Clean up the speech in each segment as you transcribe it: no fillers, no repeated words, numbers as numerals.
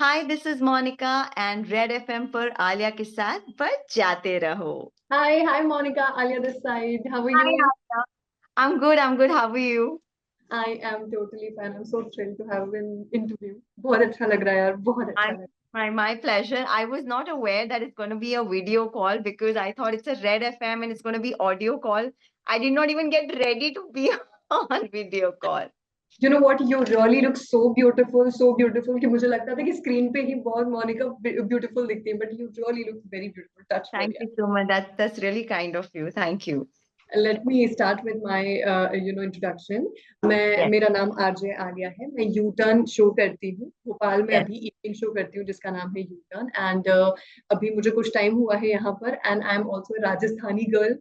Hi, this is Monica and red FM पर आलिया के साथ बच जाते रहो। Hi, Monica. Alia this side. How are hi you? Alia. I'm good, how are you? I am totally fine. I'm so thrilled to have an interview. बहुत अच्छा लग रहा है यार, बहुत अच्छा I'm लग my pleasure. I was not aware that it's going to be a video call because I thought it's a red FM and it's going to be audio call. I did not even get ready to be on video call. You know what? You really look so beautiful कि मुझे लगता था कि screen पे ही बहुत Monika beautiful दिखती है, but you really look very beautiful. Touch wood, Thank yeah. you so much. That's really kind of you. Thank you. Let me start with my introduction. मैं Yes, मेरा नाम आरजे आलिया है. मैं यू टर्न शो करती हूँ भोपाल में. yes. अभी evening show करती हूँ जिसका नाम है यू टर्न. एंड अभी मुझे कुछ टाइम हुआ है यहाँ पर. And I am also Rajasthani girl.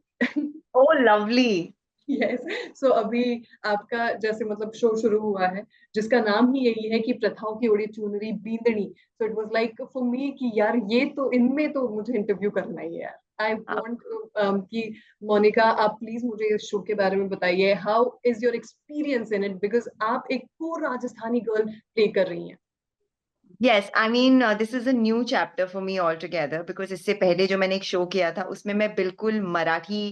Oh, lovely. Yes. So अभी आपका जैसे मतलब शो शुरू हुआ है जिसका नाम ही यही है कि प्रथाओं की ओढ़ी चुनरी बींदनी. So it was like for me कि यार ये तो इनमें तो मुझे इंटरव्यू करना ही है यार. आई वांट कि मोनिका आप प्लीज मुझे इस शो के बारे में बताइए. How is your experience in it because आप एक पूर्ण राजस्थानी गर्ल प्ले कर रही हैं. Yes, I mean this is a new chapter for me altogether because इससे पहले जो मैंने एक शो किया था उसमें मैं बिल्कुल मराठी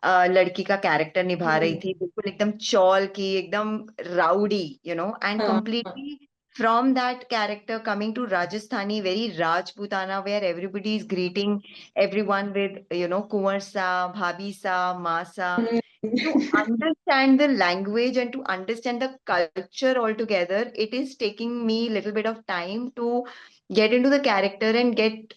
लड़की का कैरेक्टर निभा रही हम्म. थी, बिल्कुल एकदम चौल की, एकदम राउडी, एंड हाँ, हाँ. completely from that character coming to Rajasthani, very Rajputana, where everybody is greeting everyone with, Kunwar sa, Bhabhi sa, Ma sa. Hmm. To understand the language and to understand the culture altogether, it is taking me a little bit of time to get into the character and get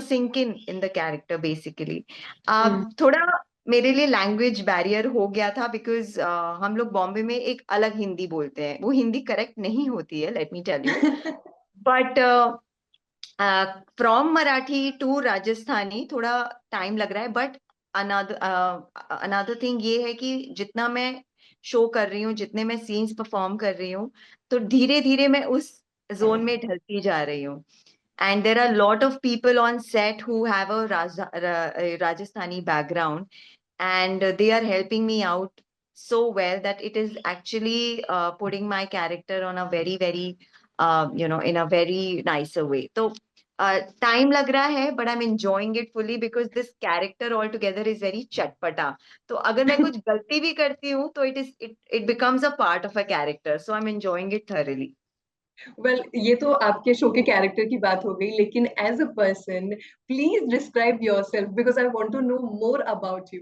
sink in the character basically. हम्म. थोड़ा मेरे लिए language barrier हो गया था because हम लोग बॉम्बे में एक अलग हिंदी बोलते हैं, वो हिंदी करेक्ट नहीं होती है, let me tell you. But from Marathi to Rajasthani थोड़ा टाइम लग रहा है. बट अनदर अनदर थिंग ये है कि जितना मैं शो कर रही हूँ, जितने मैं सीन्स परफॉर्म कर रही हूँ, तो धीरे धीरे मैं उस जोन में ढलती जा रही हूँ. And there are a lot of people on set who have a Rajasthani background, and they are helping me out so well that it is actually putting my character on a very, very, in a very nicer way. So, time lag raha hai, but I'm enjoying it fully because this character altogether is very chatpata. तो अगर मैं कुछ गलती भी करती हूँ, तो it becomes a part of a character. So I'm enjoying it thoroughly. Well ये तो आपके शो के कैरेक्टर की बात हो गई, लेकिन as a person please describe yourself because I want to know more about you.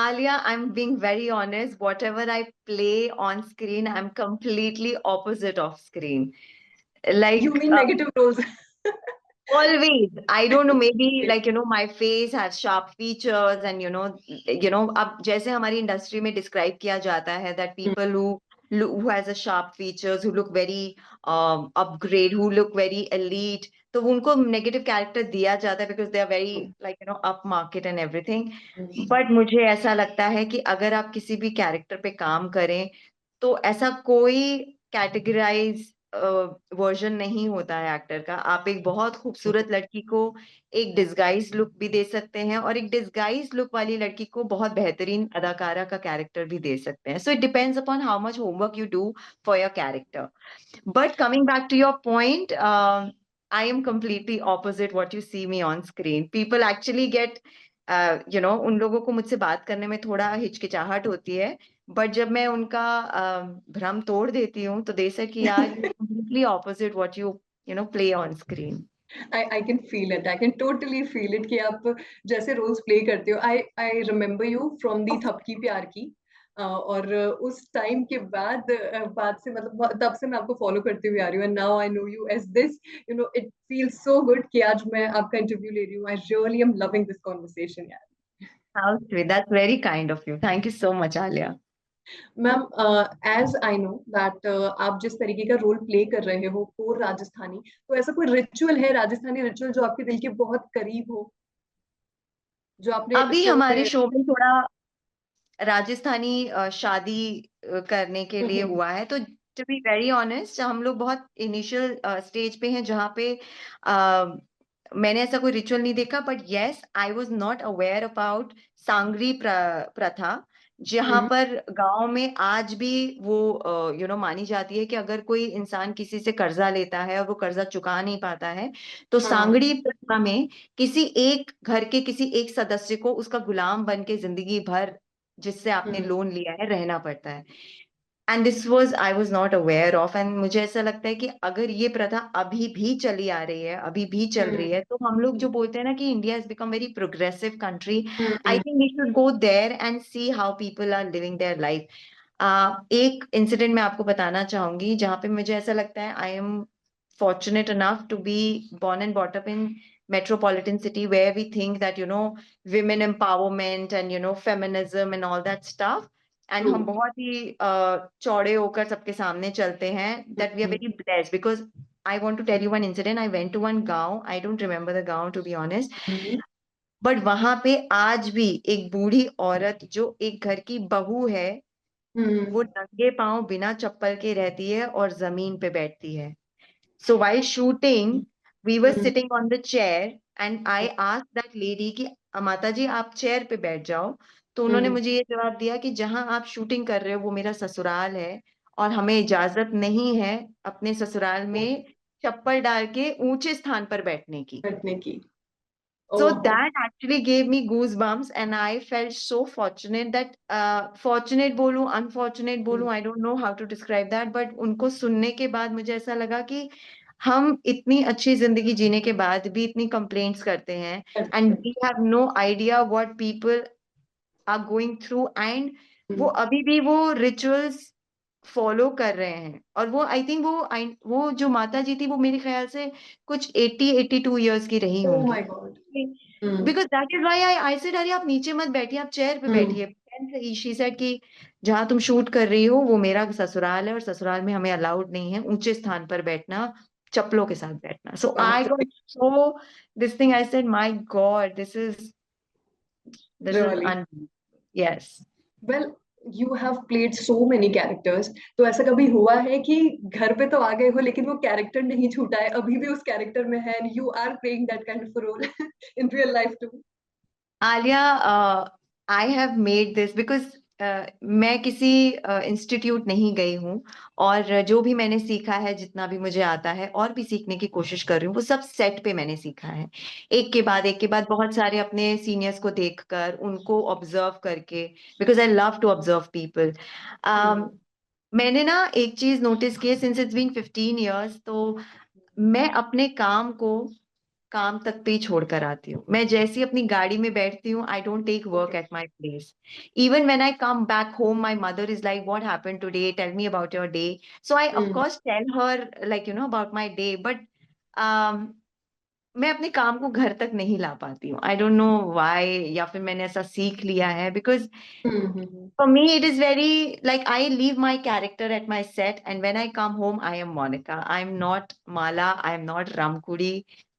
Alia, I'm being very honest. Whatever I play on screen, I'm completely opposite of screen. You Like mean negative roles. always, I don't know, maybe like my face has sharp features, and अब जैसे हमारी industry में describe किया जाता है that people who has a sharp features, who look very upgrade, who look very elite, तो उनको negative character दिया जाता है because they are very like up market and everything. But मुझे ऐसा लगता है कि अगर आप किसी भी कैरेक्टर पे काम करें, तो ऐसा कोई कैटेगराइज वर्जन नहीं होता है एक्टर का. आप एक बहुत खूबसूरत लड़की को एक डिस्गाइज लुक भी दे सकते हैं, और एक डिस्गाइज लुक वाली लड़की को बहुत बेहतरीन अदाकारा का कैरेक्टर भी दे सकते हैं. So it depends upon how much homework you do for your character. But coming back to your point, I am completely opposite what you see me on screen. People actually get, उन लोगों को मुझसे बात करने में थोड़ा हिचकिचाहट होती है. बट जब मैं उनका भ्रम तोड़ देती हूँ, तो दे से कि यार you completely opposite what you play on screen. I can feel it. I can totally feel it कि आप जैसे रोल्स प्ले करते हो. I I remember you from the Thapki Pyar Ki. और उस टाइम के बाद से मतलब तब से मैं आपको फॉलो करती हुई आ रही हूँ. And now I know you as this. You know it feels so good कि आज मैं आपका इंटरव्यू ले रही हूँ. I really am loving this conversation यार. How sweet. That's very kind of you. Thank you so much, Alia. Ma'am, as I know that आप जिस तरीके का रोल प्ले कर रहे हो फॉर राजस्थानी, तो ऐसा कोई रिचुअल है राजस्थानी रिचुअल जो आपके दिल के बहुत करीब हो, जो आपने अभी शो हमारे में. शो में थोड़ा राजस्थानी शादी करने के लिए हुआ है. तो टू बी वेरी ऑनेस्ट, हम लोग बहुत इनिशियल स्टेज पे हैं जहाँ पे मैंने ऐसा कोई रिचुअल नहीं देखा. But yes, I was not aware about सांगरी प्रथा. जहां हम्म। पर गांव में आज भी वो मानी जाती है कि अगर कोई इंसान किसी से कर्जा लेता है और वो कर्जा चुका नहीं पाता है, तो हाँ। सांगड़ी प्रथा में किसी एक घर के किसी एक सदस्य को उसका गुलाम बन के जिंदगी भर, जिससे आपने हम्म। लोन लिया है, रहना पड़ता है। And this was I was not aware of. And मुझे ऐसा लगता है कि अगर ये प्रथा अभी भी चली आ रही है, अभी भी चल रही हम्म। है, तो हम लोग जो बोलते हैं ना कि India has become very progressive country, I hmm. Think we should go there and see how people are living their life. एक इंसिडेंट मैं आपको बताना चाहूंगी जहां पे मुझे ऐसा लगता है I am fortunate enough to be born and brought up in metropolitan city where we think that women empowerment and feminism and all that stuff, and true. हम बहुत ही चौड़े होकर सबके सामने चलते हैं, that we are hmm. Very blessed because I want to tell you one incident. I went to one गांव, आई डोंट रिमेम्बर द गांव to be honest, hmm. But वहां पे आज भी एक बूढ़ी औरत जो एक घर की बहू है, हम्म। वो नंगे पांव बिना चप्पल के रहती है और जमीन पे बैठती है। So while shooting, we were hmm. sitting on the chair and I asked that lady कि माता जी आप चेयर पे बैठ जाओ। तो उन्होंने हम्म। मुझे ये जवाब दिया कि जहां आप शूटिंग कर रहे हो वो मेरा ससुराल है और हमें इजाजत नहीं है अपने ससुराल में चप्पल डाल के ऊंचे स्थान पर बैठने की। बैठने की। So ओहो। that actually gave me goosebumps and I felt so fortunate that fortunate बोलूं unfortunate बोलूं, I don't know how to describe that, but उनको सुनने के बाद मुझे ऐसा लगा कि हम इतनी अच्छी जिंदगी जीने के बाद भी इतनी कंप्लेंट्स करते हैं करते एंड हैं। We have no idea what people are going through, and वो हम्म। अभी भी वो रिचुअल्स फॉलो कर रहे हैं। और वो आई थिंक वो जो माता जी थी वो मेरे ख्याल से कुछ 80-82 ईयर्स की रही ओह होंगी। My god. Hmm. Because that is why I said अरे आप नीचे मत बैठिए, आप चेयर पे हम्म। बैठिए। शी सेड कि जहां तुम शूट कर रही हो वो मेरा ससुराल है और ससुराल में हमें अलाउड नहीं है ऊंचे स्थान पर बैठना, चप्पलों के साथ बैठना। सो आई बाप रे। Got so this thing, I said my god this is really. Um yes. Well, you have played so many characters, तो ऐसा कभी हुआ है कि घर पे तो आ गए हो लेकिन वो कैरेक्टर नहीं छूटा है, अभी भी उस कैरेक्टर में है, you are playing that kind of role in real life too? Alia, I have made this because मैं किसी इंस्टीट्यूट नहीं गई हूँ, और जो भी मैंने सीखा है, जितना भी मुझे आता है और भी सीखने की कोशिश कर रही हूँ, वो सब सेट पे मैंने सीखा है। एक के बाद बहुत सारे अपने सीनियर्स को देखकर, उनको ऑब्जर्व करके, because I love to observe people. मैंने ना एक चीज नोटिस की है, सिंस इट्स बीन 15 ईयर्स, तो मैं अपने काम को काम तक पे ही छोड़ कर आती हूँ। मैं जैसी अपनी गाड़ी में बैठती हूँ, I don't take work okay. At my place. Even when I come back home, my mother is like what happened today, tell me about your day. So I of course tell her like about my day, but मैं अपने काम को घर तक नहीं ला पाती हूँ। I don't know why, या फिर मैंने ऐसा सीख लिया है because for me, it is very like I leave my character at my set, and when I come home, I am Monica. I'm not Mala. I'm not Ramkudi.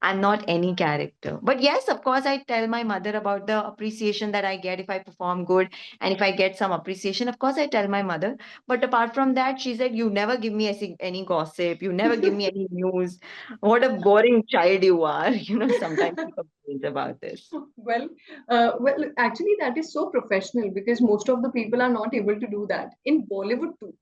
I'm not any character. But yes, of course, I tell my mother about the appreciation that I get if I perform good, and if I get some appreciation, of course, I tell my mother. But apart from that, she said, "You never give me any gossip. You never give me any news. What a boring child you are." Sometimes she complains about this. Well, well, actually, that is so professional because most of the people are not able to do that in Bollywood too.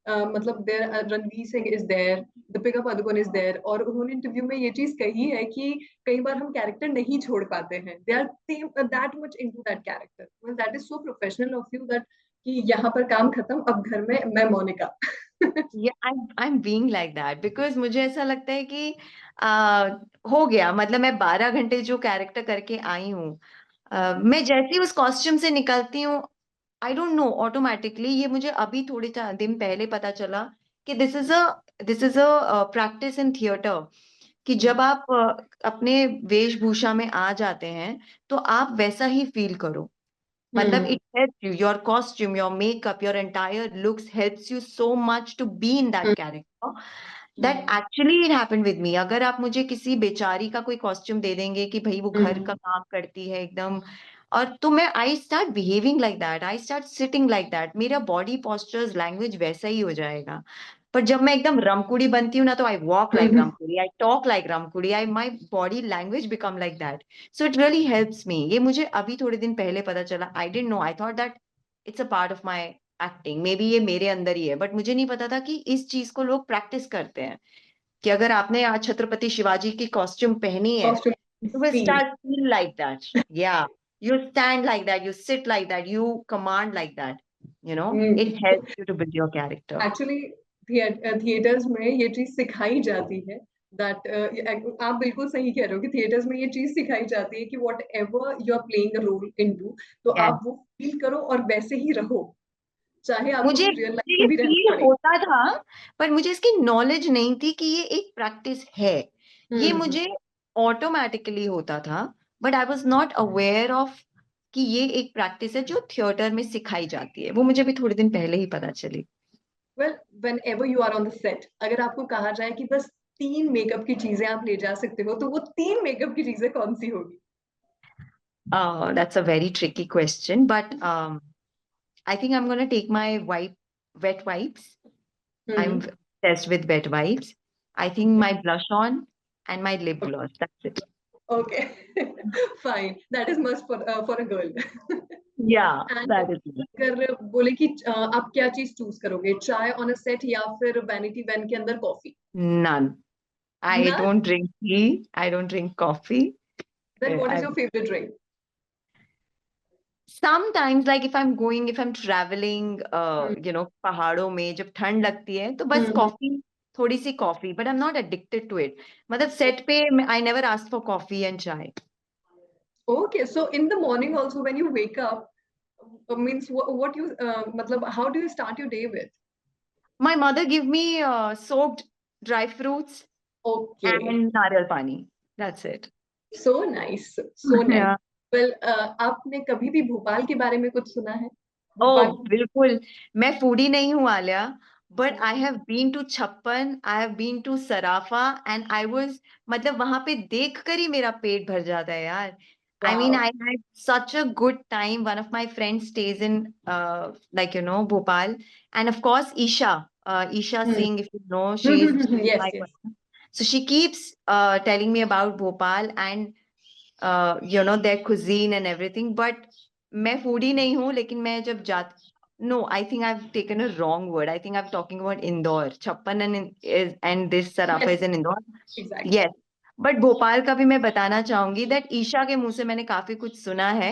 मतलब there Ranveer Singh is there, Deepika Padukone is there, और उन्होंने interview में ये चीज कही है कि कई बार हम कैरेक्टर नहीं छोड़ पाते हैं, they are that much into that character. Well, that is so professional of you that कि यहाँ पर काम खत्म, अब घर में मैं Monika. Yeah, I'm being like that because मुझे ऐसा लगता है कि आ, हो गया, मतलब मैं 12 घंटे जो कैरेक्टर करके आई हूँ, मैं जैसे ही उस कॉस्ट्यूम से निकलती हूँ, आई डोंट नो, ऑटोमेटिकली ये मुझे अभी थोड़े दिन पहले पता चला कि this is a practice in theatre, कि जब आप अपने वेशभूषा में आ जाते हैं तो आप वैसा ही फील करो। मतलब हम्म। it helps you, your costume, your makeup, your entire looks helps you so much to be in that character that actually it happened with me। अगर आप मुझे किसी बेचारी का कोई कॉस्ट्यूम दे देंगे कि भाई वो घर का काम करती है एकदम, और तो मैं I start behaving like that, I start sitting like that, मेरा बॉडी पोस्चर्स लैंग्वेज वैसा ही हो जाएगा। पर जब मैं एकदम रमकुड़ी बनती हूँ ना, तो I walk like Ramkudi, I talk like Ramkudi, I my body language become like that. So it really helps me. ये मुझे अभी थोड़े दिन पहले पता चला, I didn't know, I thought that it's a part of my acting, maybe ये मेरे अंदर ही है, बट मुझे नहीं पता था कि इस चीज को लोग प्रैक्टिस करते हैं, कि अगर आपने आज छत्रपति शिवाजी की कॉस्ट्यूम पहनी है, Costume you will feel. start feel like that. Yeah, you stand like that, you sit like that, you command like that. You know, it helps you to build your character. Actually theatres में ये चीज सिखाई जाती है that आप बिल्कुल सही कह रहे हो कि थिएटर्स में ये चीज सिखाई जाती है कि whatever you are playing a role into, तो Yes. आप वो फील करो और वैसे ही रहो, चाहे आपको मुझे फिर रियल मुझे लाइफ ये में भी रहना फील पड़े। होता था, पर मुझे इसकी नॉलेज नहीं थी कि ये एक प्रैक्टिस है। ये हम्म। मुझे ऑटोमेटिकली होता था, but I was not aware of कि ये एक प्रैक्टिस है जो थिएटर में सिखाई जाती है। वो मुझे भी थोड़े दिन पहले ही पता चली। Well, whenever you are on the set, अगर आपको कहा जाए कि बस 3 मेकअप की चीजें आप ले जा सकते हो, तो वो 3 मेकअप की चीजें कौन सी होगी? That's a very tricky question, but I think I'm gonna take my wet wipes. I'm hmm. obsessed with wet wipes. I think my blush on and my lip gloss. That's it. Okay, fine, that is must for a girl. Yeah, and that is it. अगर बोले कि आप क्या चीज choose करोगे, चाय on a set या फिर वैनिटी वैन के अंदर कॉफी? None. I ना, don't drink tea. I don't drink coffee. Then what is I your favourite drink? sometimes like if I'm traveling, पहाड़ों में जब ठंड लगती है तो बस कॉफी, थोड़ी सी coffee, but I'm not addicted to it. मतलब सेट पे I never asked for coffee and chai. Okay, so in the morning also when you wake up, means what you मतलब how do you start your day with? My mother give me soaked dry fruits okay, and nariyal pani. That's it. So nice, so nice. Yeah. Well, आपने कभी भी भोपाल के बारे में कुछ सुना है? Oh, भोपाल। बिल्कुल। मैं फूडी नहीं हूँ Alia, but I have been to छप्पन, I have been to Sarafa, and I was मतलब वहां पे देख कर ही मेरा पेट भर जाता है यार। I mean, wow. I had such a good time. One of my friends stays in, Bhopal, and of course, Isha Singh, if you know, she's yes, my yes. cousin. So she keeps telling me about Bhopal and their cuisine and everything. But मैं foodie नहीं हूँ, लेकिन मैं जब no, I think I've taken a wrong word. I think I'm talking about Indore. Chappan and this Sarafa yes, is in Indore. Exactly. Yes. But Bhopal का भी मैं बताना चाहूंगी दैट ईशा के मुंह से मैंने काफी कुछ सुना है,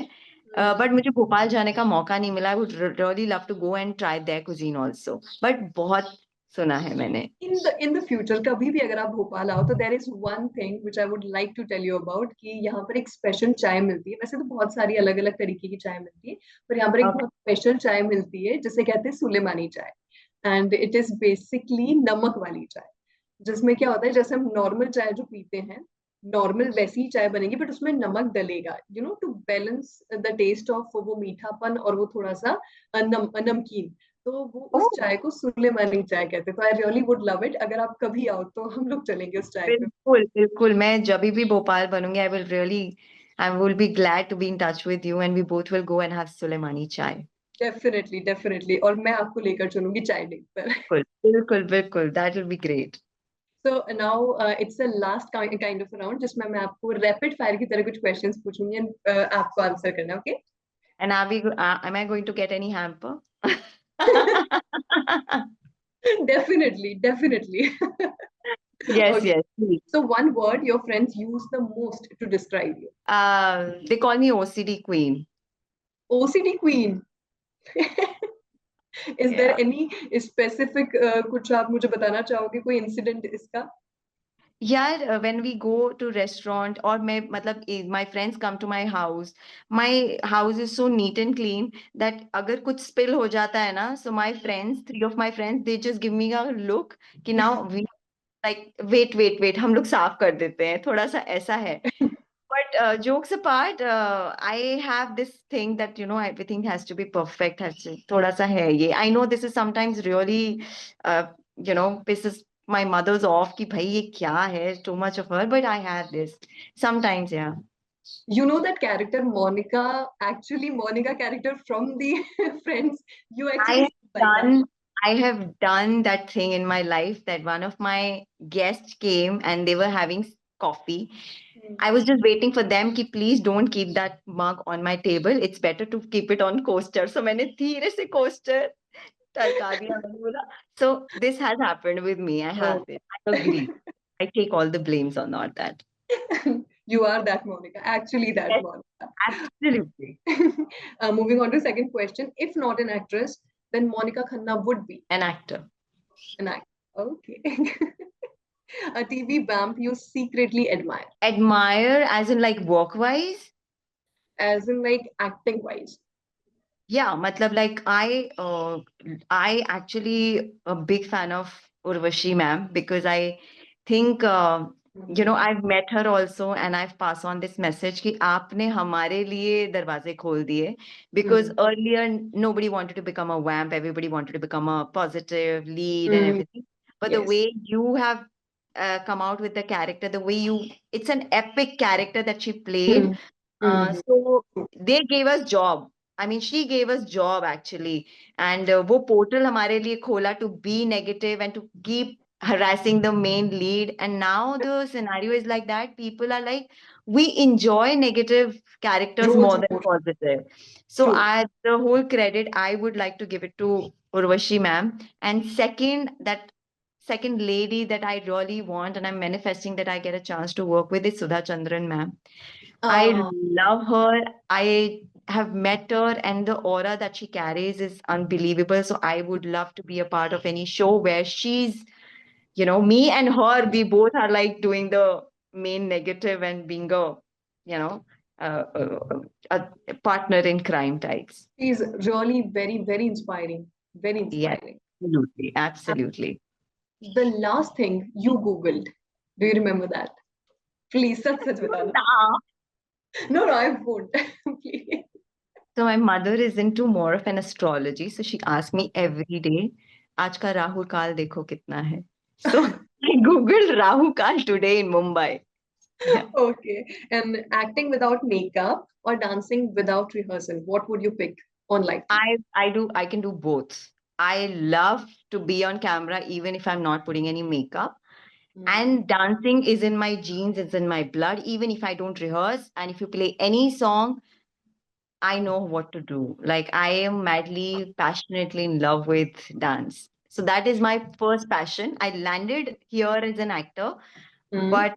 बट मुझे भोपाल जाने का मौका नहीं मिला। I would really love to go and try their cuisine also, but बहुत सुना है मैंने। इन द फ्यूचर कभी भी अगर आप भोपाल आओ, तो there is one thing which I would like to tell you about, कि यहाँ पर एक स्पेशल चाय मिलती है। वैसे तो बहुत सारी अलग अलग तरीके की चाय मिलती है, पर यहाँ पर एक ओके। बहुत स्पेशल चाय मिलती है जिसे कहते हैं सुलेमानी चाय। एंड इट इज बेसिकली नमक वाली चाय, जिसमें क्या होता है, जैसे हम नॉर्मल चाय जो पीते हैं, नॉर्मल वैसी ही चाय बनेगी, बट उसमें नमक डलेगा, to balance the taste of वो मीठापन और वो थोड़ा सा नमकीन। तो वो उस चाय को सुलेमानी चाय कहते हैं। तो I really would love it, अगर आप कभी आओ तो हम लोग चलेंगे उस चाय पे। बिल्कुल बिल्कुल, मैं जब भी भोपाल बनूंगी I will be glad to be in touch with you and we both will go and have Sulemani chai. Definitely, definitely, और मैं आपको लेकर चलूंगी चाय डेट पर। बिल्कुल बिल्कुल बिल्कुल, that will be great. So now it's a last kind of round, जिसमें मैं आपको रैपिड फायर की तरह कुछ क्वेश्चंस पूछूंगी, and, आपको आंसर करना, okay? And am I going to get any hamper? Definitely, definitely. Yes, Okay. yes, please. So one word your friends use the most to describe you. They call me OCD queen. OCD queen. Is there Yeah. any specific कुछ आप मुझे बताना चाहोगे, कोई incident इसका? यार, when we go to restaurant और मैं मतलब my friends come to my house is so neat and clean that अगर कुछ spill हो जाता है ना, so my friends, 3 of my friends, they just give me a look कि now we like wait हम लोग साफ कर देते हैं, थोड़ा सा ऐसा है। But jokes apart, I have this thing that everything has to be perfect, थोड़ा सा है ये। I know this is sometimes really pisses my mother's off कि भाई ये क्या है, too much of her, but I have this sometimes, yeah. You know that character Monica, actually Monica character from the Friends, you I actually have speak like that. I have done that thing in my life that one of my guests came and they were having coffee. I was just waiting for them कि please don't keep that mug on my table. It's better to keep it on coaster. So मैंने धीरे से coaster टरका दिया. मैंने बोला. So this has happened with me. I have Oh. it. I agree. I take all the blames on not that. You are that Monica, actually that Yes, Monica. absolutely. Moving on to second question. If not an actress, then Monica Khanna would be An actor. an actor. Okay. A TV vamp you secretly admire, Admire as in like work-wise? as in like acting wise. Yeah, matlab like I actually a big fan of Urvashi ma'am because I think you know I've met her also and I've passed on this message कि आपने हमारे लिए दरवाजे खोल दिए because earlier nobody wanted to become a vamp, everybody wanted to become a positive lead and everything. But the Yes. way you have come out with the character, the way it's an epic character that she played. So they gave us job. I mean, she gave us job actually. And वो portal हमारे लिए खोला to be negative and to keep harassing the main lead. And now the scenario is like that. People are like, we enjoy negative characters Roles more than more. positive. So True. the whole credit, I would like to give it to Urvashi ma'am. And second lady that I really want and I'm manifesting that I get a chance to work with is Sudha Chandran ma'am. I love her. I have met her, and the aura that she carries is unbelievable. So I would love to be a part of any show where she's, you know, me and her, we both are like doing the main negative and being a, you know, a partner in crime types. She's really very, very inspiring. Very Yes, inspiring. absolutely, absolutely. The last thing you Googled, do you remember that? Please, such बताना. No, I won't. Please. So my mother is into more of an astrology. So she asks me every day, आज का राहु काल देखो कितना है. So I googled Rahu Kal today in Mumbai. Yeah. Okay. And acting without makeup or dancing without rehearsal, what would you pick on live? I can do both. I love to be on camera even if I'm not putting any makeup. And dancing is in my genes, it's in my blood, even if I don't rehearse. And if you play any song, I know what to do. Like I am madly, passionately in love with dance. So that is my first passion. I landed here as an actor, but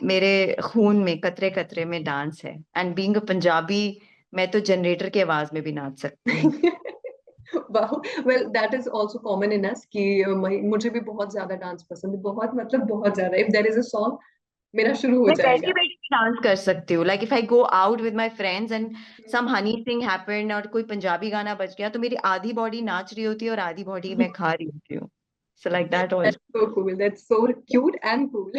मेरे खून में कतरे कतरे में dance है. And being a Punjabi, मैं तो generator की आवाज में भी नाच सकती हूँ. Wow. Well, that is also common in us कि मुझे भी बहुत ज्यादा डांस पसंद है. बहुत मतलब बहुत ज्यादा. If there is a song, मेरा शुरू हो मैं जाएगा. बैठी बैठी भी डांस कर सकती हूँ. Like if I go out with my friends and some honey thing happened और कोई पंजाबी गाना बज गया तो मेरी आधी बॉडी नाच रही होती है और आधी बॉडी मैं खा रही होती हूँ. So like that also. That's so cool. That's so cute and cool.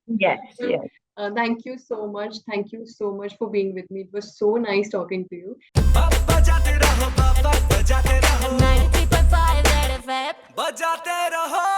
Yes, yes. Thank you so much. Thank you so much for being with me. It was so nice talking to you. बजाते रहो 93.5 red FM बजाते रहो.